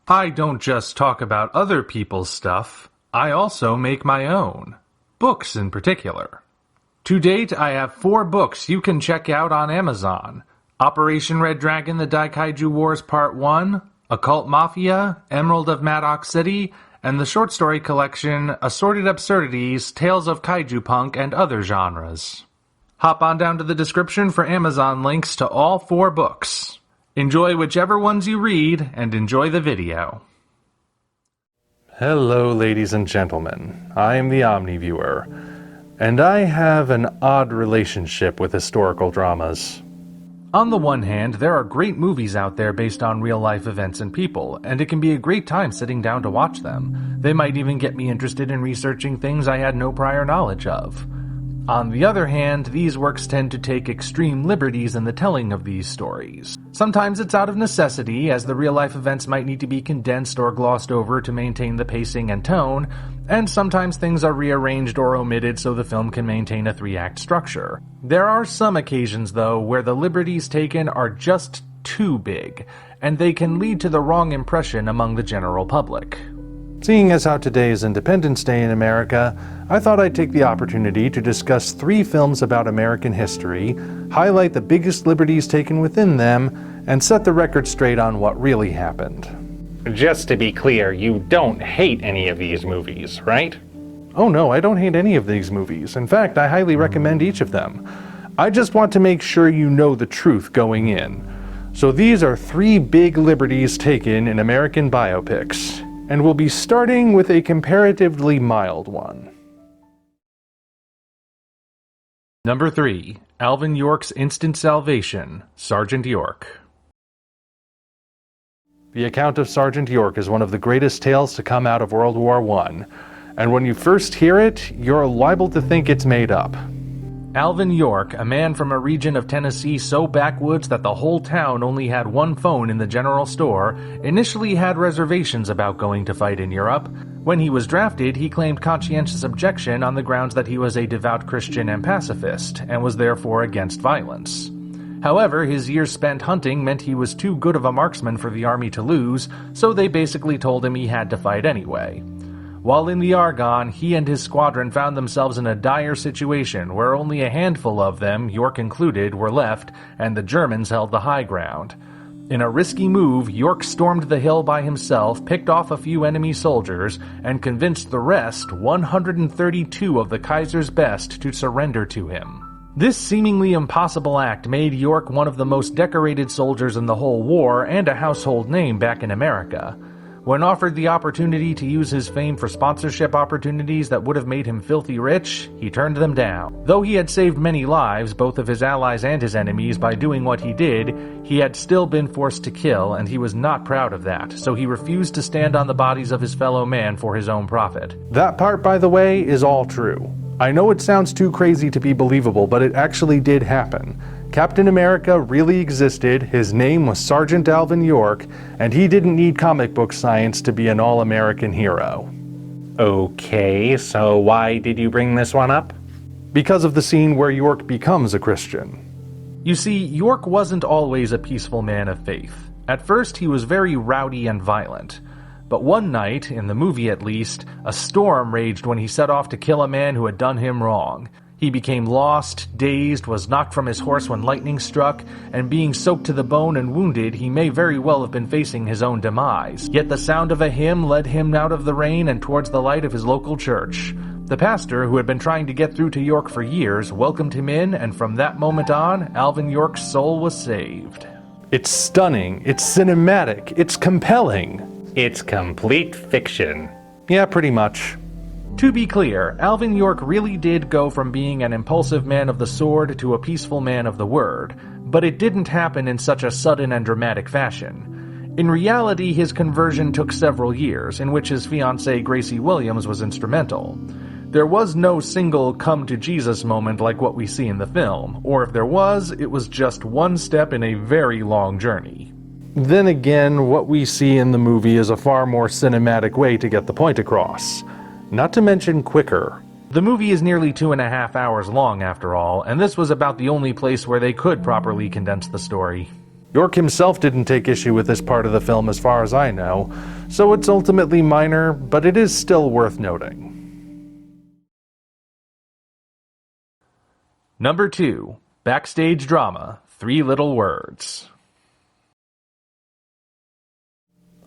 I don't just talk about other people's stuff, I also make my own. Books in particular. To date, I have 4 books you can check out on Amazon. Operation Red Dragon: The Daikaiju Wars Part 1, Occult Mafia, Emerald of Maddox City, and the short story collection Assorted Absurdities, Tales of Kaiju Punk and Other Genres. Hop on down to the description for Amazon links to all 4 books. Enjoy whichever ones you read, and enjoy the video. Hello, ladies and gentlemen. I am the Omni viewer, and I have an odd relationship with historical dramas. On the one hand, there are great movies out there based on real-life events and people, and it can be a great time sitting down to watch them. They might even get me interested in researching things I had no prior knowledge of. On the other hand, these works tend to take extreme liberties in the telling of these stories. Sometimes it's out of necessity, as the real-life events might need to be condensed or glossed over to maintain the pacing and tone, and sometimes things are rearranged or omitted so the film can maintain a 3-act structure. There are some occasions, though, where the liberties taken are just too big, and they can lead to the wrong impression among the general public. Seeing as how today is Independence Day in America, I thought I'd take the opportunity to discuss 3 films about American history, highlight the biggest liberties taken within them, and set the record straight on what really happened. Just to be clear, you don't hate any of these movies, right? Oh no, I don't hate any of these movies. In fact, I highly recommend each of them. I just want to make sure you know the truth going in. So these are 3 big liberties taken in American biopics, and we'll be starting with a comparatively mild one. Number 3. Alvin York's Instant Salvation, Sgt York. The account of Sgt York is one of the greatest tales to come out of World War I, and when you first hear it, you're liable to think it's made up. Alvin York, a man from a region of Tennessee so backwoods that the whole town only had one phone in the general store, initially had reservations about going to fight in Europe. When he was drafted, he claimed conscientious objection on the grounds that he was a devout Christian and pacifist, and was therefore against violence. However, his years spent hunting meant he was too good of a marksman for the army to lose, so they basically told him he had to fight anyway. While in the Argonne, he and his squadron found themselves in a dire situation where only a handful of them, York included, were left, and the Germans held the high ground. In a risky move, York stormed the hill by himself, picked off a few enemy soldiers, and convinced the rest, 132 of the Kaiser's best, to surrender to him. This seemingly impossible act made York one of the most decorated soldiers in the whole war and a household name back in America. When offered the opportunity to use his fame for sponsorship opportunities that would have made him filthy rich, he turned them down. Though he had saved many lives, both of his allies and his enemies, by doing what he did, he had still been forced to kill, and he was not proud of that, so he refused to stand on the bodies of his fellow man for his own profit. That part, by the way, is all true. I know it sounds too crazy to be believable, but it actually did happen. Captain America really existed, his name was Sgt. Alvin York, and he didn't need comic book science to be an all-American hero. Okay, so why did you bring this one up? Because of the scene where York becomes a Christian. You see, York wasn't always a peaceful man of faith. At first, he was very rowdy and violent. But one night, in the movie at least, a storm raged when he set off to kill a man who had done him wrong. He became lost, dazed, was knocked from his horse when lightning struck, and being soaked to the bone and wounded, he may very well have been facing his own demise. Yet the sound of a hymn led him out of the rain and towards the light of his local church. The pastor, who had been trying to get through to York for years, welcomed him in, and from that moment on, Alvin York's soul was saved. It's stunning, it's cinematic, it's compelling. It's complete fiction. Yeah, pretty much. To be clear, Alvin York really did go from being an impulsive man of the sword to a peaceful man of the word, but it didn't happen in such a sudden and dramatic fashion. In reality, his conversion took several years, in which his fiancée Gracie Williams was instrumental. There was no single come-to-Jesus moment like what we see in the film, or if there was, it was just one step in a very long journey. Then again, what we see in the movie is a far more cinematic way to get the point across. Not to mention quicker. The movie is nearly 2.5 hours long after all, and this was about the only place where they could properly condense the story. York himself didn't take issue with this part of the film as far as I know, so it's ultimately minor, but it is still worth noting. Number 2. Backstage Drama, 3 Little Words.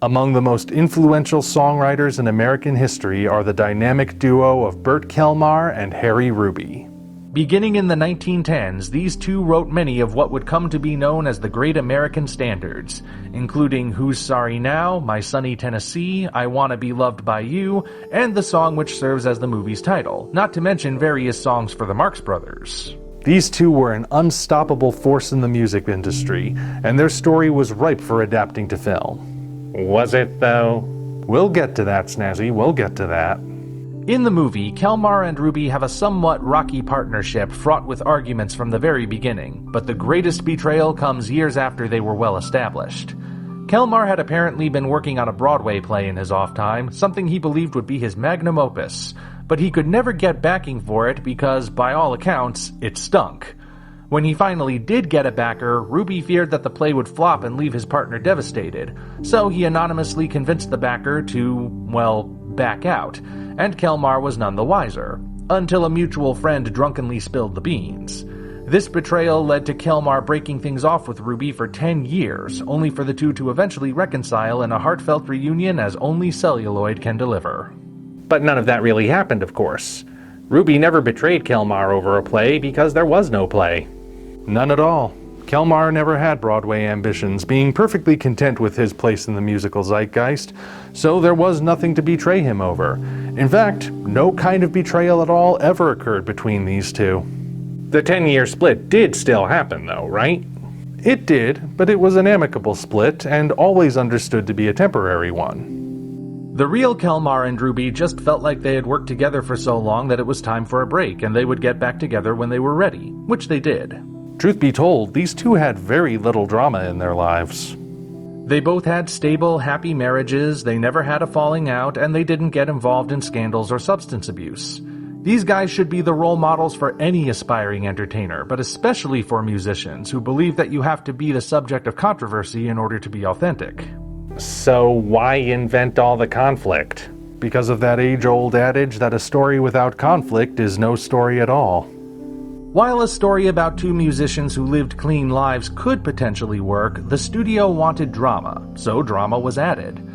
Among the most influential songwriters in American history are the dynamic duo of Burt Kelmar and Harry Ruby. Beginning in the 1910s, these two wrote many of what would come to be known as the Great American Standards, including Who's Sorry Now, My Sunny Tennessee, I Wanna Be Loved by You, and the song which serves as the movie's title, not to mention various songs for the Marx Brothers. These two were an unstoppable force in the music industry, and their story was ripe for adapting to film. Was it, though? We'll get to that, Snazzy, we'll get to that. In the movie, Kelmar and Ruby have a somewhat rocky partnership fraught with arguments from the very beginning, but the greatest betrayal comes years after they were well established. Kelmar had apparently been working on a Broadway play in his off time, something he believed would be his magnum opus, but he could never get backing for it because, by all accounts, it stunk. When he finally did get a backer, Ruby feared that the play would flop and leave his partner devastated, so he anonymously convinced the backer to, well, back out, and Kelmar was none the wiser, until a mutual friend drunkenly spilled the beans. This betrayal led to Kelmar breaking things off with Ruby for 10 years, only for the two to eventually reconcile in a heartfelt reunion as only celluloid can deliver. But none of that really happened, of course. Ruby never betrayed Kelmar over a play because there was no play. None at all. Kelmar never had Broadway ambitions, being perfectly content with his place in the musical zeitgeist, so there was nothing to betray him over. In fact, no kind of betrayal at all ever occurred between these two. The 10-year split did still happen, though, right? It did, but it was an amicable split and always understood to be a temporary one. The real Kelmar and Ruby just felt like they had worked together for so long that it was time for a break and they would get back together when they were ready, which they did. Truth be told, these two had very little drama in their lives. They both had stable, happy marriages, they never had a falling out, and they didn't get involved in scandals or substance abuse. These guys should be the role models for any aspiring entertainer, but especially for musicians who believe that you have to be the subject of controversy in order to be authentic. So why invent all the conflict? Because of that age-old adage that a story without conflict is no story at all. While a story about two musicians who lived clean lives could potentially work, the studio wanted drama, so drama was added.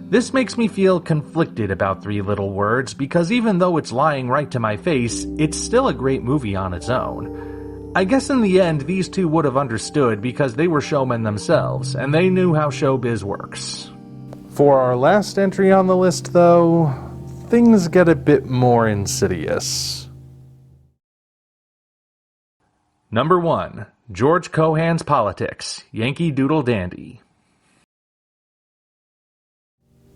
This makes me feel conflicted about 3 Little Words because even though it's lying right to my face, it's still a great movie on its own. I guess in the end these two would have understood because they were showmen themselves, and they knew how showbiz works. For our last entry on the list, though, things get a bit more insidious. Number 1. George Cohan's Politics, Yankee Doodle Dandy.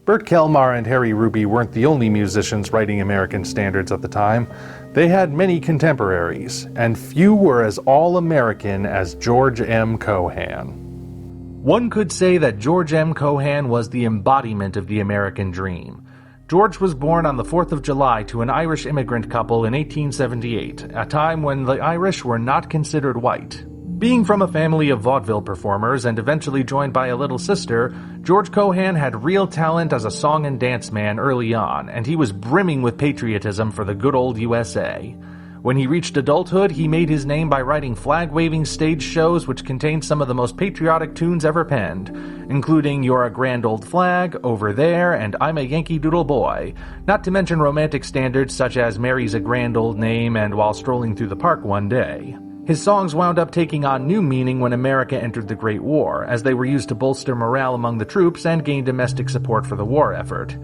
Burt Kelmar and Harry Ruby weren't the only musicians writing American standards at the time. They had many contemporaries, and few were as all-American as George M. Cohan. One could say that George M. Cohan was the embodiment of the American dream. George was born on the 4th of July to an Irish immigrant couple in 1878, a time when the Irish were not considered white. Being from a family of vaudeville performers and eventually joined by a little sister, George Cohan had real talent as a song and dance man early on, and he was brimming with patriotism for the good old USA. When he reached adulthood, he made his name by writing flag-waving stage shows which contained some of the most patriotic tunes ever penned, including You're a Grand Old Flag, Over There, and I'm a Yankee Doodle Boy, not to mention romantic standards such as Mary's a Grand Old Name and While Strolling Through the Park One Day. His songs wound up taking on new meaning when America entered the Great War, as they were used to bolster morale among the troops and gain domestic support for the war effort.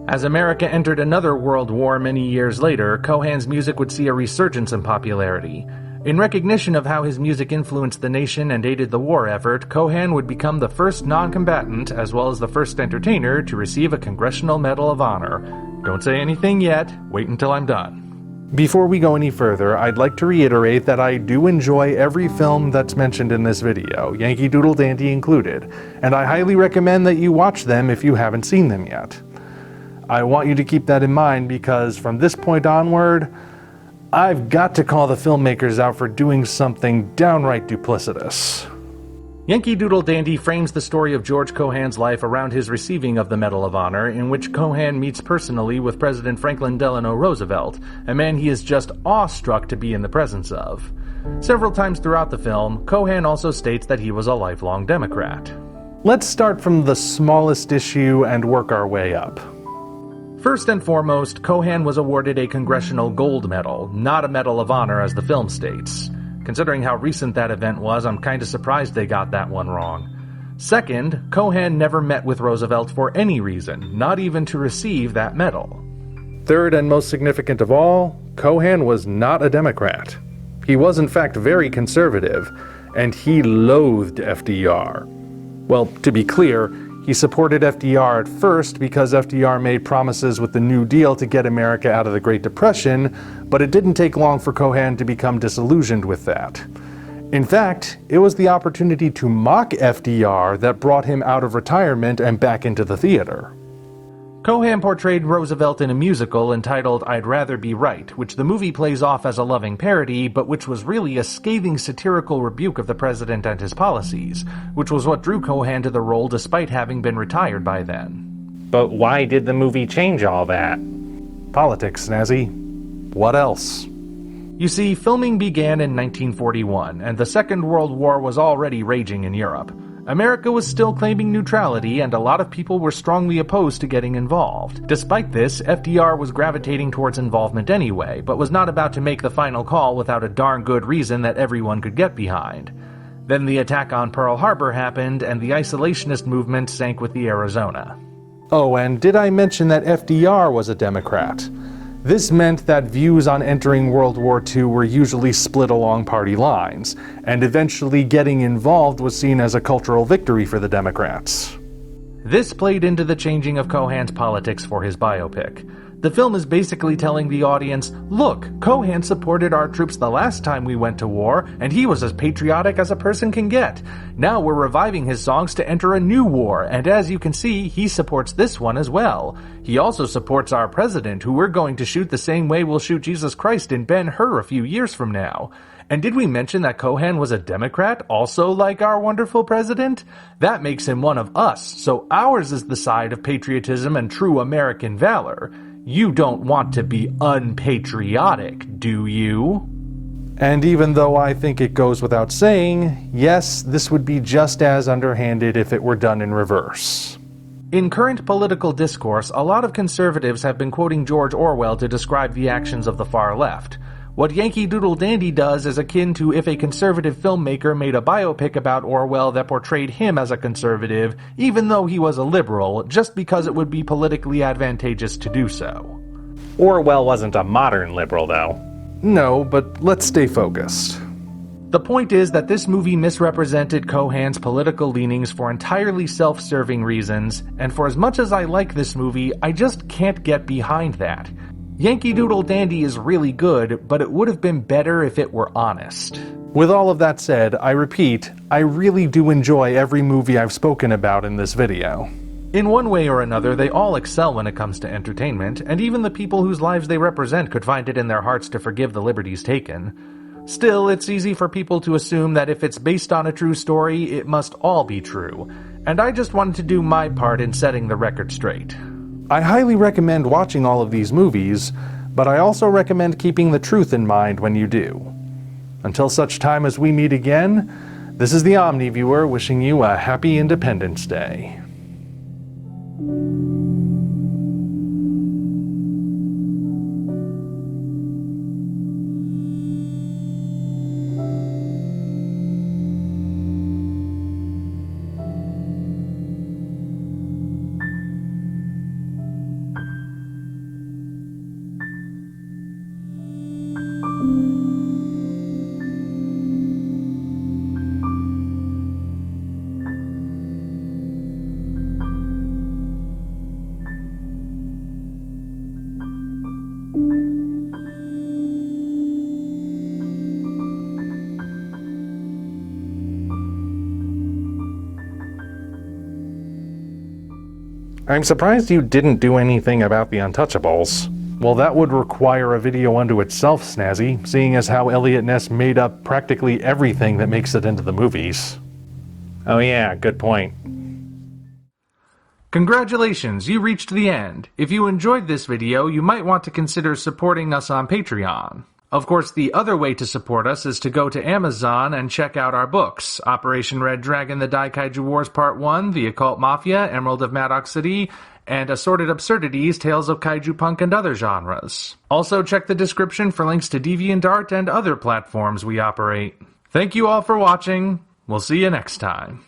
As America entered another world war many years later, Cohan's music would see a resurgence in popularity. In recognition of how his music influenced the nation and aided the war effort, Cohan would become the first non-combatant, as well as the first entertainer, to receive a Congressional Medal of Honor. Don't say anything yet, wait until I'm done. Before we go any further, I'd like to reiterate that I do enjoy every film that's mentioned in this video, Yankee Doodle Dandy included, and I highly recommend that you watch them if you haven't seen them yet. I want you to keep that in mind because from this point onward, I've got to call the filmmakers out for doing something downright duplicitous. Yankee Doodle Dandy frames the story of George Cohan's life around his receiving of the Medal of Honor, in which Cohan meets personally with President Franklin Delano Roosevelt, a man he is just awestruck to be in the presence of. Several times throughout the film, Cohan also states that he was a lifelong Democrat. Let's start from the smallest issue and work our way up. First and foremost, Cohan was awarded a Congressional Gold Medal, not a Medal of Honor as the film states. Considering how recent that event was, I'm kinda surprised they got that one wrong. Second, Cohan never met with Roosevelt for any reason, not even to receive that medal. Third and most significant of all, Cohan was not a Democrat. He was in fact very conservative, and he loathed FDR. Well, to be clear, he supported FDR at first because FDR made promises with the New Deal to get America out of the Great Depression, but it didn't take long for Cohan to become disillusioned with that. In fact, it was the opportunity to mock FDR that brought him out of retirement and back into the theater. Cohan portrayed Roosevelt in a musical entitled I'd Rather Be Right, which the movie plays off as a loving parody, but which was really a scathing satirical rebuke of the president and his policies, which was what drew Cohan to the role despite having been retired by then. But why did the movie change all that? Politics, Snazzy. What else? You see, filming began in 1941, and the Second World War was already raging in Europe. America was still claiming neutrality, and a lot of people were strongly opposed to getting involved. Despite this, FDR was gravitating towards involvement anyway, but was not about to make the final call without a darn good reason that everyone could get behind. Then the attack on Pearl Harbor happened, and the isolationist movement sank with the Arizona. Oh, and did I mention that FDR was a Democrat? This meant that views on entering World War II were usually split along party lines, and eventually getting involved was seen as a cultural victory for the Democrats. This played into the changing of Cohan's politics for his biopic. The film is basically telling the audience, look, Cohan supported our troops the last time we went to war, and he was as patriotic as a person can get. Now we're reviving his songs to enter a new war, and as you can see, he supports this one as well. He also supports our president, who we're going to shoot the same way we'll shoot Jesus Christ in Ben-Hur a few years from now. And did we mention that Cohan was a Democrat, also like our wonderful president? That makes him one of us, so ours is the side of patriotism and true American valor. You don't want to be unpatriotic, do you? And even though I think it goes without saying, yes, this would be just as underhanded if it were done in reverse. In current political discourse, a lot of conservatives have been quoting George Orwell to describe the actions of the far left. What Yankee Doodle Dandy does is akin to if a conservative filmmaker made a biopic about Orwell that portrayed him as a conservative, even though he was a liberal, just because it would be politically advantageous to do so. Orwell wasn't a modern liberal, though. No, but let's stay focused. The point is that this movie misrepresented Cohan's political leanings for entirely self-serving reasons, and for as much as I like this movie, I just can't get behind that. Yankee Doodle Dandy is really good, but it would have been better if it were honest. With all of that said, I repeat, I really do enjoy every movie I've spoken about in this video. In one way or another, they all excel when it comes to entertainment, and even the people whose lives they represent could find it in their hearts to forgive the liberties taken. Still, it's easy for people to assume that if it's based on a true story, it must all be true, and I just wanted to do my part in setting the record straight. I highly recommend watching all of these movies, but I also recommend keeping the truth in mind when you do. Until such time as we meet again, this is the Omni Viewer wishing you a happy Independence Day. I'm surprised you didn't do anything about the Untouchables. Well, that would require a video unto itself, Snazzy, seeing as how Elliot Ness made up practically everything that makes it into the movies. Oh yeah, good point. Congratulations, you reached the end. If you enjoyed this video, you might want to consider supporting us on Patreon. Of course, the other way to support us is to go to Amazon and check out our books, Operation Red Dragon: The Daikaiju Wars Part 1, The Occult Mafia, Emerald of Maddox City, and Assorted Absurdities, Tales of Kaiju Punk and Other Genres. Also check the description for links to DeviantArt and other platforms we operate. Thank you all for watching. We'll see you next time.